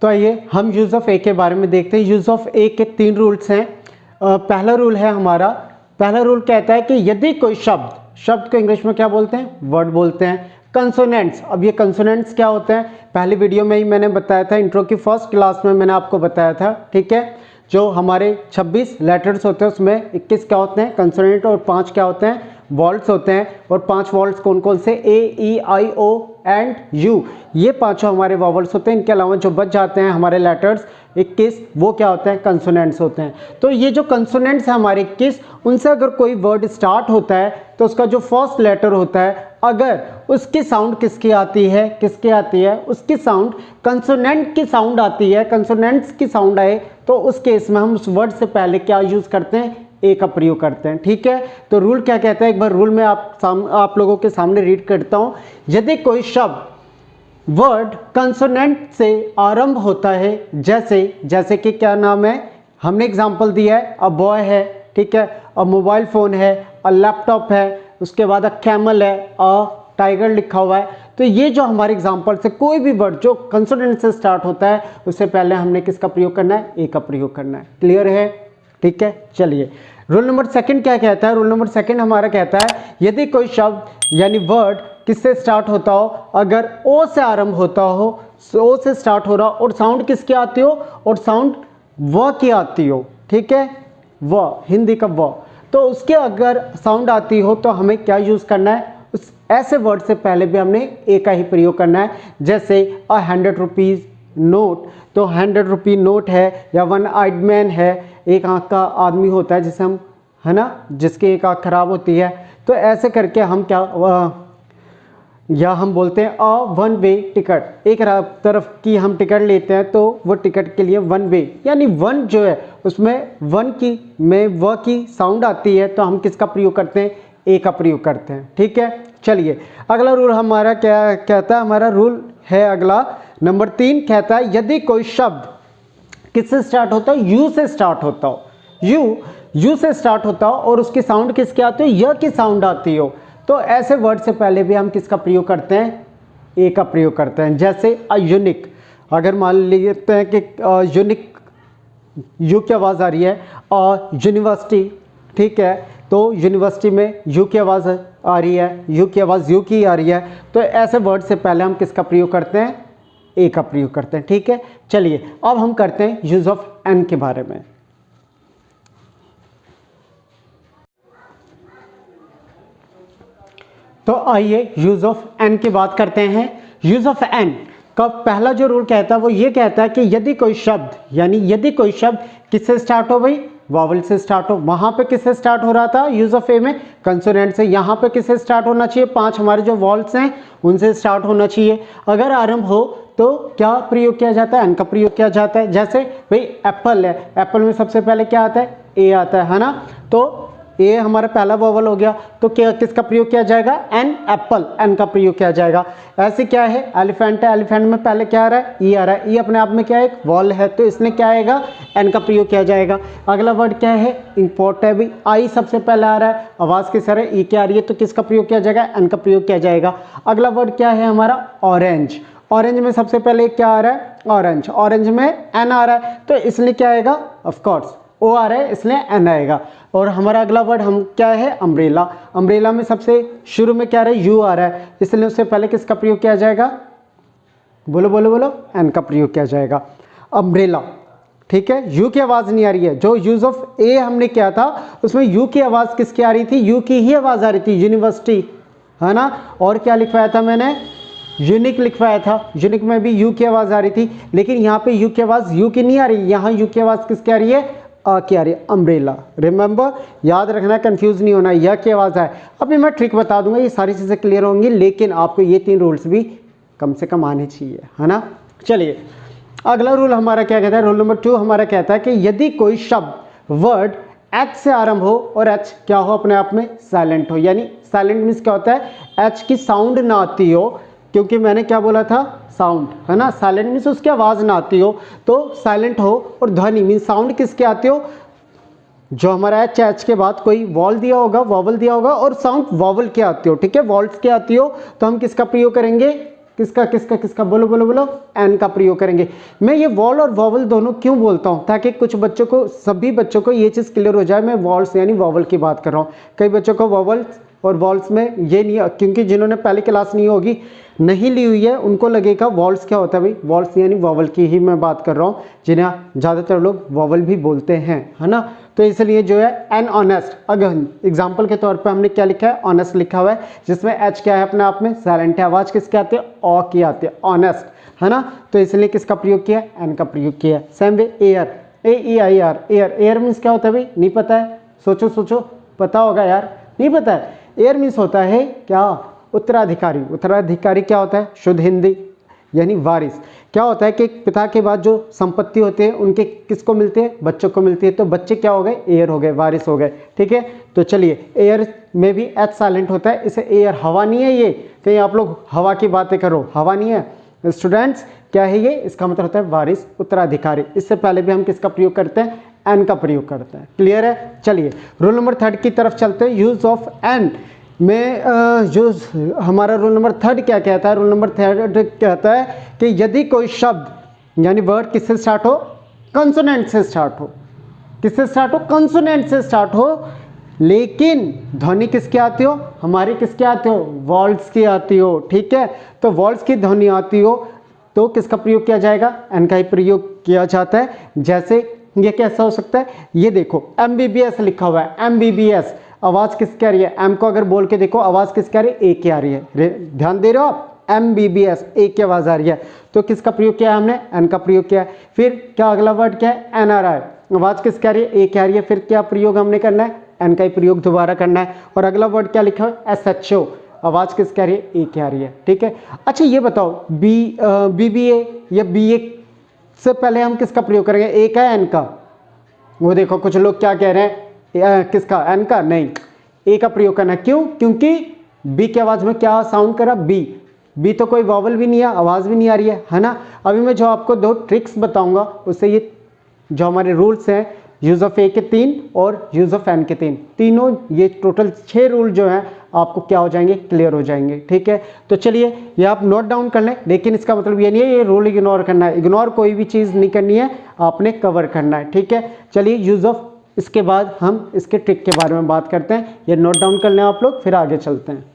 तो आइए हम यूज़ ऑफ ए के बारे में देखते हैं। यूज़ ऑफ ए के 3 रूल्स हैं। पहला रूल है हमारा, पहला रूल कहता है कि यदि कोई शब्द को इंग्लिश में क्या बोलते हैं, वर्ड बोलते हैं। कंसोनेंट्स, अब ये कंसोनेंट्स क्या होते हैं, पहली वीडियो में ही मैंने बताया था, इंट्रो की फर्स्ट क्लास में मैंने आपको बताया था, ठीक है। जो हमारे 26 लेटर्स होते हैं उसमें 21 क्या होते हैं कंसोनेंट और 5 क्या होते हैं वॉल्स होते हैं। और 5 वॉल्स कौन कौन से, ए ई आई ओ एंड यू, ये पांचों हमारे वॉवल्स होते हैं। इनके अलावा जो बच जाते हैं हमारे लेटर्स 21, वो क्या होते हैं कंसोनेंट्स होते हैं। तो ये जो कंसोनेंट्स हैं हमारे 21, उनसे अगर कोई वर्ड स्टार्ट होता है तो उसका जो फर्स्ट लेटर होता है, अगर उसकी साउंड किसकी आती है, उसकी साउंड कंसोनेंट की साउंड आती है, कंसोनेंट्स की साउंड आए, तो उस केस में हम उस वर्ड से पहले क्या यूज करते हैं, ए का प्रयोग करते हैं, ठीक है। तो रूल क्या कहता है, एक बार रूल में आप लोगों के सामने रीड करता हूं। यदि कोई शब्द वर्ड कंसोनेंट से आरंभ होता है, जैसे कि क्या नाम है, हमने एग्जांपल दिया है, अ बॉय है, ठीक है, अ मोबाइल फोन है, अ लैपटॉप है, उसके बाद अ कैमल है, अ टाइगर लिखा हुआ है। तो ये जो हमारे एग्जांपल से कोई भी वर्ड जो कंसोनेंट से स्टार्ट होता है, उससे पहले हमने किसका प्रयोग करना है, ए का प्रयोग करना है। क्लियर है, ठीक है। चलिए रूल नंबर 2 क्या कहता है, रूल नंबर 2 हमारा कहता है यदि कोई शब्द यानी वर्ड किससे स्टार्ट होता हो, अगर ओ से आरंभ होता हो, ओ से स्टार्ट हो रहा और साउंड किसकी आती हो, और साउंड व की आती हो, ठीक है, व हिंदी का व, तो उसके अगर साउंड आती हो तो हमें क्या यूज करना है, उस ऐसे वर्ड से पहले भी हमने ए का ही प्रयोग करना है। जैसे अ 100 रुपीज नोट, तो 100 रुपी नोट है, या वन आइड मैन है, एक आंख का आदमी होता है जिसे हम, है ना, जिसकी एक आंख खराब होती है। तो ऐसे करके हम क्या या हम बोलते हैं अ वन वे टिकट, एक तरफ की हम टिकट लेते हैं तो वो टिकट के लिए वन वे, यानी वन जो है उसमें वन की में व की साउंड आती है, तो हम किसका प्रयोग करते हैं, ए का प्रयोग करते हैं, ठीक है। चलिए अगला रूल हमारा क्या कहता है, हमारा रूल है अगला नंबर 3 कहता है यदि कोई शब्द किससे स्टार्ट होता है, यू से स्टार्ट होता हो, यू से स्टार्ट होता हो और उसकी साउंड किसकी आती हो, य की साउंड आती हो, तो ऐसे वर्ड से पहले भी हम किसका प्रयोग करते हैं, ए का प्रयोग करते हैं। जैसे अ यूनिक, अगर मान लेते हैं कि यूनिक यू की आवाज़ आ रही है, और यूनिवर्सिटी, ठीक है, तो यूनिवर्सिटी में यू की आवाज़ आ रही है, यू की आवाज़ यू की आ रही है, तो ऐसे वर्ड से पहले हम किसका प्रयोग करते हैं, ए का प्रयोग करते हैं, ठीक है। चलिए अब हम करते हैं यूज ऑफ एन के बारे में। तो आइए यूज ऑफ एन की बात करते हैं। यूज ऑफ एन का पहला जो रूल कहता है वो ये कहता है कि यदि कोई शब्द, यानी यदि कोई शब्द किससे स्टार्ट हो, भाई वावल से स्टार्ट हो, वहां पे किससे स्टार्ट हो रहा था यूज ऑफ ए में, कंसोनेंट से, यहाँ पे किससे स्टार्ट होना चाहिए, 5 हमारे जो वॉल्स हैं उनसे स्टार्ट होना चाहिए। अगर आरंभ हो तो क्या प्रयोग किया जाता है, एन का प्रयोग किया जाता है। जैसे भाई एप्पल है, एप्पल में सबसे पहले क्या आता है, ए आता है ना, तो ए हमारा पहला वोवल हो गया, तो क्या किसका प्रयोग किया जाएगा, एन, एप्पल, एन का प्रयोग किया जाएगा। ऐसे क्या है, एलिफेंट है, एलिफेंट में पहले क्या आ रहा है, ई आ रहा है, ई अपने आप में क्या है, एक वॉल है, तो इसमें क्या आएगा, एन का प्रयोग किया जाएगा। अगला वर्ड क्या है, इंपोर्ट है, भाई आई सबसे पहले आ रहा है, आवाज़ किस आ रहा है, ई क्या आ रही है, तो किसका प्रयोग किया जाएगा, एन का प्रयोग किया जाएगा। अगला वर्ड क्या है हमारा, ऑरेंज, ऑरेंज में सबसे पहले क्या आ रहा है, ऑरेंज, ऑरेंज में एन आ रहा है, तो इसलिए क्या आएगा, ऑफकोर्स ओ आ रहा है इसलिए एन आएगा। और हमारा अगला वर्ड हम क्या है, अम्ब्रेला, अम्ब्रेला में सबसे शुरू में क्या आ रहा है, यू आ रहा है, इसलिए उससे पहले किसका प्रयोग किया जाएगा, बोलो बोलो बोलो, एन का प्रयोग किया जाएगा, अम्ब्रेला, ठीक है। यू की आवाज़ नहीं आ रही है, जो यूज ऑफ ए हमने किया था उसमें यू की आवाज़ किसकी आ रही थी, यू की ही आवाज़ आ रही थी, यूनिवर्सिटी, है ना। और क्या लिखवाया था मैंने, यूनिक लिखवाया था, यूनिक में भी यू की आवाज़ आ रही थी, लेकिन यहाँ पे यू की आवाज़ यू की नहीं आ रही, यहाँ यू की आवाज़ किसकी आ रही है, आ की आ रही है, अम्ब्रेला। रिमेंबर, याद रखना, कंफ्यूज नहीं होना, यह की आवाज़ है। अभी मैं ट्रिक बता दूंगा, ये सारी चीज़ें क्लियर होंगी, लेकिन आपको ये 3 रूल्स भी कम से कम आने चाहिए, है ना। चलिए अगला रूल हमारा क्या कहता है, रूल नंबर 2 हमारा कहता है कि यदि कोई शब्द वर्ड एच से आरंभ हो और एच क्या हो, अपने आप में साइलेंट हो, यानी साइलेंट मीन्स क्या होता है, एच की साउंड ना आती हो, क्योंकि मैंने क्या बोला था, साउंड, है ना, साइलेंट मीन्स उसकी आवाज़ ना आती हो, तो साइलेंट हो, और ध्वनि मीन्स साउंड किसके आती हो, जो हमारा एच के बाद कोई वॉल दिया होगा, वॉवल दिया होगा, और साउंड वॉवल के आती हो, ठीक है, वॉल्स के आती हो, तो हम किसका प्रयोग करेंगे, किसका किसका किसका, बोलो बोलो बोलो, एन का प्रयोग करेंगे। मैं ये वॉल और वॉवल दोनों क्यों बोलता हूँ, ताकि कुछ बच्चों को, सभी बच्चों को ये चीज़ क्लियर हो जाए मैं वॉल्स यानी वॉवल की बात कर रहा हूँ। कई बच्चों को वॉवल्स और वॉल्स में ये नहीं, क्योंकि जिन्होंने पहली क्लास नहीं ली हुई है उनको लगेगा वॉल्स क्या होता है भाई, वॉल्स यानी वॉवल की ही मैं बात कर रहा हूँ, जिन्हें ज़्यादातर लोग वॉवल भी बोलते हैं, है ना। तो इसलिए जो है एन ऑनेस्ट, अगर एग्जाम्पल के तौर पे हमने क्या लिखा है, ऑनेस्ट लिखा हुआ है, जिसमें एच क्या है अपने आप में साइलेंट है, आवाज़ किसके आती है, ओ की आती है, ऑनेस्ट, है ना। तो इसलिए किसका प्रयोग किया, एन का प्रयोग किया। Same way air, AEIR, air, air means क्या होता है भाई, नहीं पता है, सोचो सोचो, पता होगा यार, नहीं पता है। एयर मीन्स होता है क्या, उत्तराधिकारी। उत्तराधिकारी क्या होता है, शुद्ध हिंदी यानी वारिस। क्या होता है कि पिता के बाद जो संपत्ति होते हैं उनके किसको मिलते हैं, बच्चों को मिलती है, तो बच्चे क्या हो गए, एयर हो गए, वारिस हो गए, ठीक है। तो चलिए, एयर में भी एच साइलेंट होता है, इसे एयर, हवा नहीं है ये, कहीं आप लोग हवा की बातें करो, हवा नहीं है स्टूडेंट्स, क्या है ये, इसका मतलब होता है वारिस, उत्तराधिकारी। इससे पहले भी हम किसका प्रयोग करते हैं, एन का प्रयोग करते हैं, क्लियर है। चलिए रूल नंबर 3 की तरफ चलते हैं, यूज ऑफ एन में जो हमारा रूल नंबर 3 क्या कहता है, रूल नंबर 3 कहता है कि यदि कोई शब्द यानी वर्ड किससे स्टार्ट हो, कंसोनेंट से स्टार्ट हो, किससे स्टार्ट हो, कंसोनेंट से स्टार्ट हो, लेकिन ध्वनि किसकी आती हो, हमारी किसकी आती हो, वॉल्स की आती हो, ठीक है। तो वॉल्स की ध्वनि आती हो तो किसका प्रयोग किया जाएगा, एन का ही प्रयोग किया जाता है। जैसे ये कैसा हो सकता है, ये देखो MBBS लिखा हुआ है, MBBS, आवाज़ किसकी आ रही है, एम को अगर बोल के देखो आवाज़ किसकी आ रही है, ए की आ रही है, ध्यान दे रहे हो आप, MBBS, ए की आवाज़ आ रही है, तो किसका प्रयोग किया है हमने, एन का प्रयोग किया है। फिर क्या अगला वर्ड क्या है, NRI, आवाज़ किसकी आ रही है, ए की आ रही है, फिर क्या प्रयोग हमने करना है, एन का ही प्रयोग दोबारा करना है। और अगला वर्ड क्या लिखा है, SHO, आवाज़ किसकी आ रही है, ए की आ रही है, ठीक है। अच्छा ये बताओ, BBA या BA से पहले हम किसका प्रयोग करेंगे, ए का एन का, वो देखो कुछ लोग क्या कह रहे हैं, किसका, एन का, नहीं, ए का प्रयोग करना है। क्यों, क्योंकि बी की आवाज़ में क्या साउंड करा, बी तो कोई वॉवल भी नहीं है, आवाज़ भी नहीं आ रही है ना। अभी मैं जो आपको 2 ट्रिक्स बताऊंगा उससे ये जो हमारे रूल्स हैं, यूज ऑफ ए के 3 और यूज ऑफ एन के 3, तीनों ये टोटल 6 रूल जो हैं आपको क्या हो जाएंगे, क्लियर हो जाएंगे, ठीक है। तो चलिए ये आप नोट डाउन कर लें, लेकिन इसका मतलब ये नहीं है ये रूल इग्नोर करना है, इग्नोर कोई भी चीज़ नहीं करनी है, आपने कवर करना है, ठीक है। चलिए यूज ऑफ, इसके बाद हम इसके ट्रिक के बारे में बात करते हैं, ये नोट डाउन कर लें आप लोग, फिर आगे चलते हैं।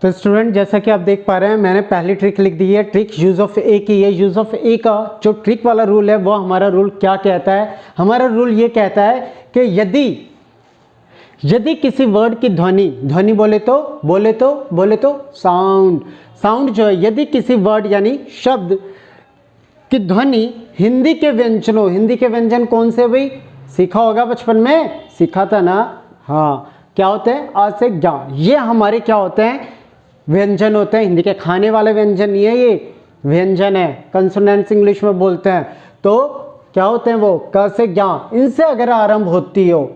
तो स्टूडेंट जैसा कि आप देख पा रहे हैं मैंने पहली ट्रिक लिख दी है, ट्रिक यूज ऑफ ए की है। यूज ऑफ ए का जो ट्रिक वाला रूल है वो हमारा रूल क्या कहता है, हमारा रूल ये कहता है कि यदि किसी वर्ड की ध्वनि बोले तो साउंड जो है, यदि किसी वर्ड यानी शब्द की ध्वनि हिंदी के व्यंजन कौन से भाई, सीखा होगा बचपन में, सीखा था ना, हाँ, क्या होते हैं, आज से ज्ञा, ये हमारे क्या होते हैं, व्यंजन होते हैं, हिंदी के खाने वाले व्यंजन नहीं है, ये व्यंजन है, कंसोनेंट्स इंग्लिश में बोलते हैं। तो क्या होते हैं वो, क से ज्ञा, इनसे अगर आरंभ होती हो,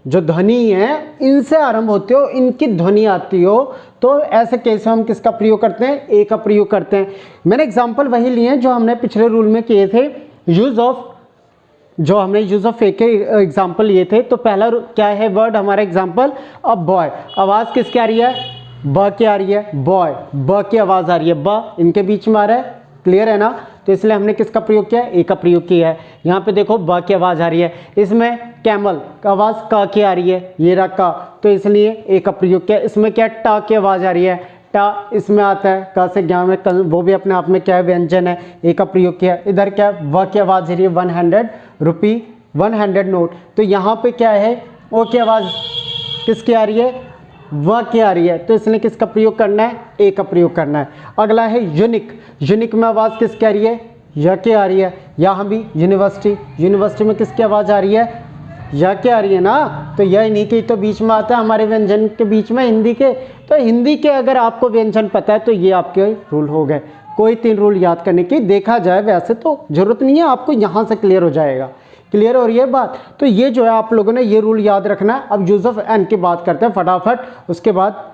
जो ध्वनि है इनसे आरंभ होती हो, इनकी ध्वनि आती हो, तो ऐसे केस में हम किसका प्रयोग करते हैं, ए का प्रयोग करते हैं। मैंने एग्जाम्पल वही लिए हैं जो हमने पिछले रूल में किए थे, यूज ऑफ ए के एग्जाम्पल लिए थे। तो पहला क्या है वर्ड हमारा एग्जाम्पल, अब बॉय, आवाज़ किसकी आ रही है, ब की आ रही है, बॉय, ब की आवाज़ आ रही है, ब इनके बीच में आ रहा है, क्लियर है ना। तो इसलिए हमने किसका प्रयोग किया है, ए का प्रयोग किया है। यहाँ पे देखो ब की आवाज़ आ रही है, इसमें कैमल का आवाज़ क की आ रही है, ये रहा का, तो इसलिए ए का प्रयोग किया। इसमें क्या टा की आवाज़ आ रही है, टा इसमें आता है, क से ज्ञा में, वो भी अपने आप में क्या है, व्यंजन है, ए का प्रयोग किया। इधर क्या व की आवाज़ आ रही है, 100 रुपी, 100 नोट, तो यहाँ पे क्या है, ओ की आवाज़ किसकी आ रही है, व की आ रही है, तो इसलिए किसका प्रयोग करना है, ए का प्रयोग करना है। अगला है यूनिक में आवाज़ किसकी आ रही है, य की आ रही है। यहाँ भी यूनिवर्सिटी में किसकी आवाज़ आ रही है, य की आ रही है ना, तो यह नहीं कि तो बीच में आता है हमारे व्यंजन के बीच में हिंदी के, तो हिंदी के अगर आपको व्यंजन पता है तो ये आपके रूल हो गए। कोई 3 रूल याद करने की, देखा जाए वैसे तो जरूरत नहीं है, आपको यहाँ से क्लियर हो जाएगा, क्लियर हो रही है बात। तो ये जो है आप लोगों ने ये रूल याद रखना है। अब यूज ऑफ एन की बात करते हैं फटाफट, उसके बाद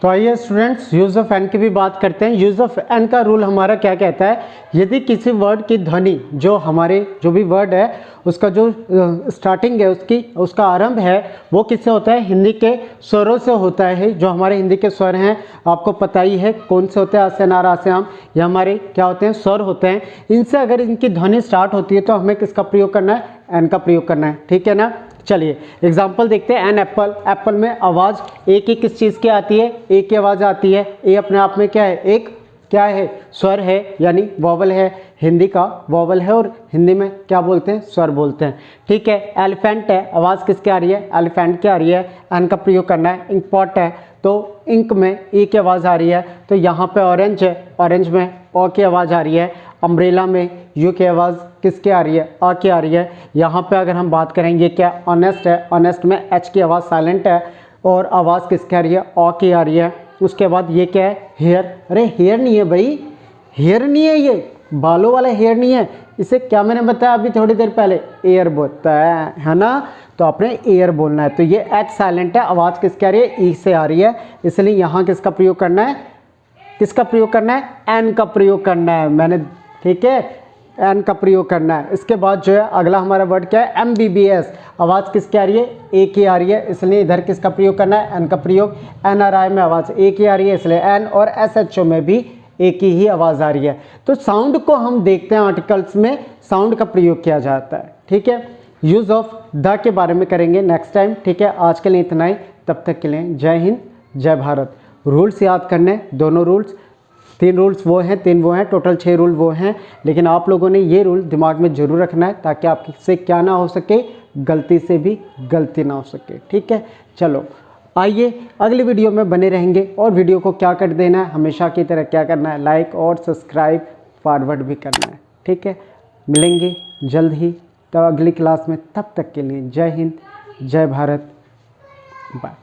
तो आइए स्टूडेंट्स यूज़ ऑफ एन की भी बात करते हैं। यूज़ ऑफ एन का रूल हमारा क्या कहता है, यदि किसी वर्ड की ध्वनि जो हमारे जो भी वर्ड है उसका जो स्टार्टिंग है उसका आरंभ है वो किससे होता है, हिंदी के स्वरों से होता है। जो हमारे हिंदी के स्वर हैं आपको पता ही है कौन से होते हैं, अ से अनार आ से आम, ये हमारे क्या होते हैं, स्वर होते हैं। इनसे अगर इनकी ध्वनि स्टार्ट होती है तो हमें किसका प्रयोग करना है, एन का प्रयोग करना है, ठीक है ना। चलिए एग्जाम्पल देखते हैं। एन एप्पल, एप्पल में आवाज़ ए की किस चीज़ की आती है, ए की आवाज़ आती है। ए अपने आप में क्या है, एक क्या है, स्वर है, यानी वॉवल है, हिंदी का वॉवल है और हिंदी में क्या बोलते हैं, स्वर बोलते हैं, ठीक है। एलिफेंट है, आवाज़ किसकी आ रही है, एलिफेंट की आ रही है, एन का प्रयोग करना है। इंक पॉट है तो इंक में ई की आवाज़ आ रही है तो यहाँ पे ऑरेंज है, ऑरेंज में ओ की आवाज़ आ रही है। अम्ब्रेला में यू की आवाज़ किसकी आ रही है, आ की आ रही है। यहाँ पे अगर हम बात करेंगे क्या, ऑनेस्ट है, ऑनेस्ट में एच की आवाज़ साइलेंट है और आवाज़ किसकी आ रही है, आ की आ रही है। उसके बाद ये क्या है, हेयर, अरे हेयर नहीं है भाई, हेयर नहीं है, ये बालों वाला हेयर नहीं है, इसे क्या मैंने बताया अभी थोड़ी देर पहले, एयर बोलता है ना, तो आपने एयर बोलना है। तो ये एच साइलेंट है, आवाज़ किसकी आ रही है, ई से आ रही है, इसलिए यहाँ किसका प्रयोग करना है, किसका प्रयोग करना है, एन का प्रयोग करना है मैंने, ठीक है, एन का प्रयोग करना है। इसके बाद जो है अगला हमारा वर्ड क्या है, MBBS, आवाज़ किसकी आ रही है, ए की आ रही है, इसलिए इधर किसका प्रयोग करना है, एन का प्रयोग। NRI में आवाज़ ए की आ रही है इसलिए एन, और SHO में भी ए की ही आवाज़ आ रही है। तो साउंड को हम देखते हैं आर्टिकल्स में साउंड का प्रयोग किया जाता है, ठीक है। यूज़ ऑफ द के बारे में करेंगे नेक्स्ट टाइम, ठीक है। आज के लिए इतना ही, तब तक के लिए जय हिंद जय भारत। रूल्स याद करने, दोनों रूल्स, 3 रूल्स वो हैं, 3 वो हैं, टोटल 6 रूल वो हैं, लेकिन आप लोगों ने ये रूल दिमाग में ज़रूर रखना है ताकि आपसे क्या ना हो सके, गलती से भी गलती ना हो सके, ठीक है। चलो आइए अगली वीडियो में बने रहेंगे, और वीडियो को क्या कर देना है, हमेशा की तरह क्या करना है, लाइक और सब्सक्राइब फॉरवर्ड भी करना है, ठीक है। मिलेंगे जल्द ही तो अगली क्लास में, तब तक के लिए जय हिंद जय भारत, बाय।